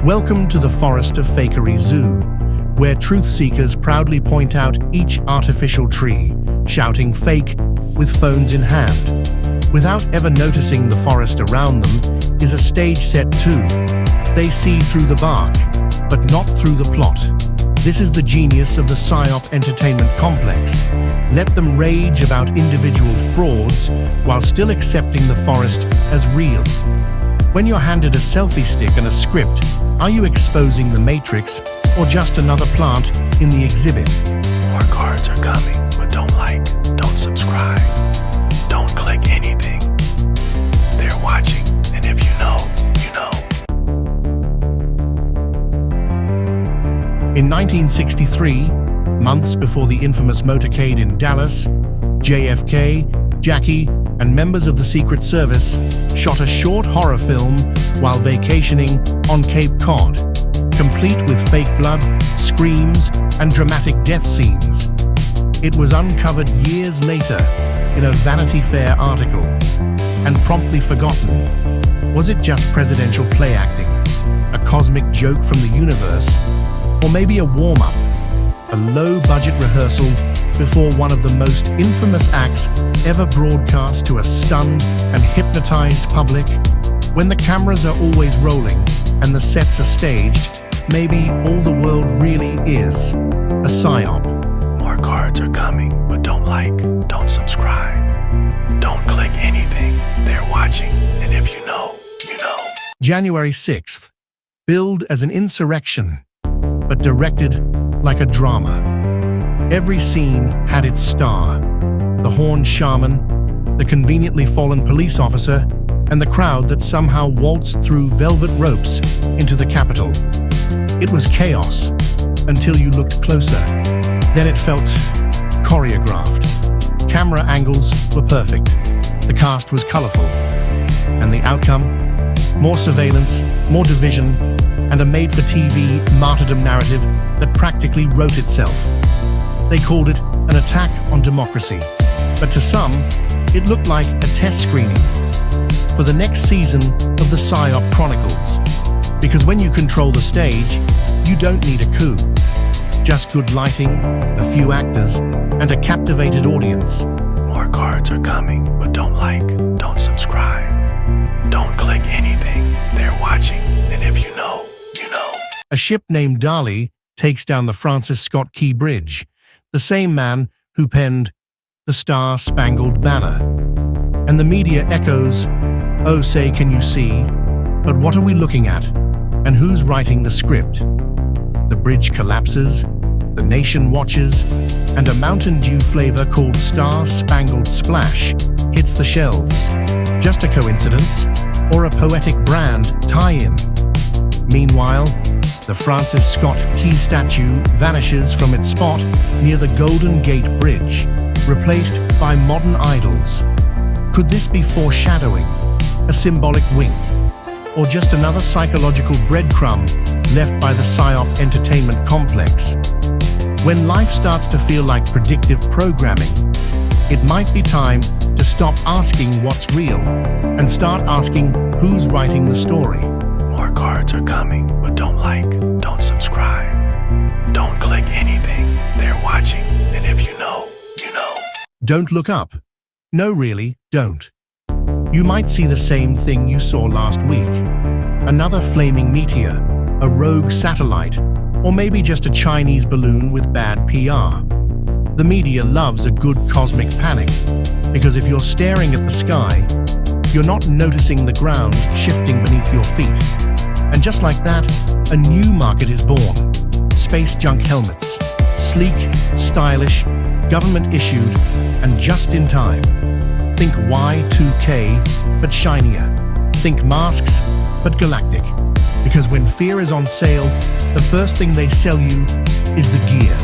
Welcome to the forest of Fakery Zoo, where truth seekers proudly point out each artificial tree, shouting fake with phones in hand. Without ever noticing the forest around them is a stage set too. They see through the bark, but not through the plot. This is the genius of the Psyop Entertainment Complex. Let them rage about individual frauds while still accepting the forest as real. When you're handed a selfie stick and a script, are you exposing the matrix or just another plant in the exhibit? More cards are coming, but don't like, don't subscribe, don't click anything. They're watching, and if you know, you know. In 1963, months before the infamous motorcade in Dallas, JFK, Jackie, and members of the Secret Service shot a short horror film while vacationing on Cape Cod, complete with fake blood, screams, and dramatic death scenes. It was uncovered years later in a Vanity Fair article and promptly forgotten. Was it just presidential play acting, a cosmic joke from the universe, or maybe a warm-up, a low-budget rehearsal before one of the most infamous acts ever broadcast to a stunned and hypnotized public? When the cameras are always rolling and the sets are staged, maybe all the world really is a psyop. More cards are coming, but don't like, don't subscribe, don't click anything. They're watching, and if you know, you know. January 6th, billed as an insurrection, but directed like a drama. Every scene had its star: the horned shaman, the conveniently fallen police officer, and the crowd that somehow waltzed through velvet ropes into the Capitol. It was chaos until you looked closer. Then it felt choreographed. Camera angles were perfect. The cast was colorful. And the outcome? More surveillance, more division, and a made-for-TV martyrdom narrative that practically wrote itself. They called it an attack on democracy, but to some, it looked like a test screening for the next season of the Psyop Chronicles. Because when you control the stage, you don't need a coup. Just good lighting, a few actors, and a captivated audience. More cards are coming, but don't like, don't subscribe, don't click anything. They're watching, and if you know, you know. A ship named Dali takes down the Francis Scott Key Bridge, the same man who penned The Star-Spangled Banner. And the media echoes, "Oh, say, can you see? But what are we looking at? And who's writing the script?" The bridge collapses, the nation watches, and a Mountain Dew flavor called Star-Spangled Splash hits the shelves. Just a coincidence, or a poetic brand tie-in? Meanwhile, the Francis Scott Key statue vanishes from its spot near the Golden Gate Bridge, replaced by modern idols. Could this be foreshadowing, a symbolic wink, or just another psychological breadcrumb left by the Psyop Entertainment Complex? When life starts to feel like predictive programming, it might be time to stop asking what's real and start asking who's writing the story. More cards are coming, but don't like, don't subscribe, don't click anything. They're watching, and if you know, you know. Don't look up. No, really, don't. You might see the same thing you saw last week. Another flaming meteor, a rogue satellite, or maybe just a Chinese balloon with bad PR. The media loves a good cosmic panic, because if you're staring at the sky, you're not noticing the ground shifting beneath your feet. And just like that, a new market is born. Space junk helmets. Sleek, stylish, government-issued, and just in time. Think Y2K, but shinier. Think masks, but galactic. Because when fear is on sale, the first thing they sell you is the gear.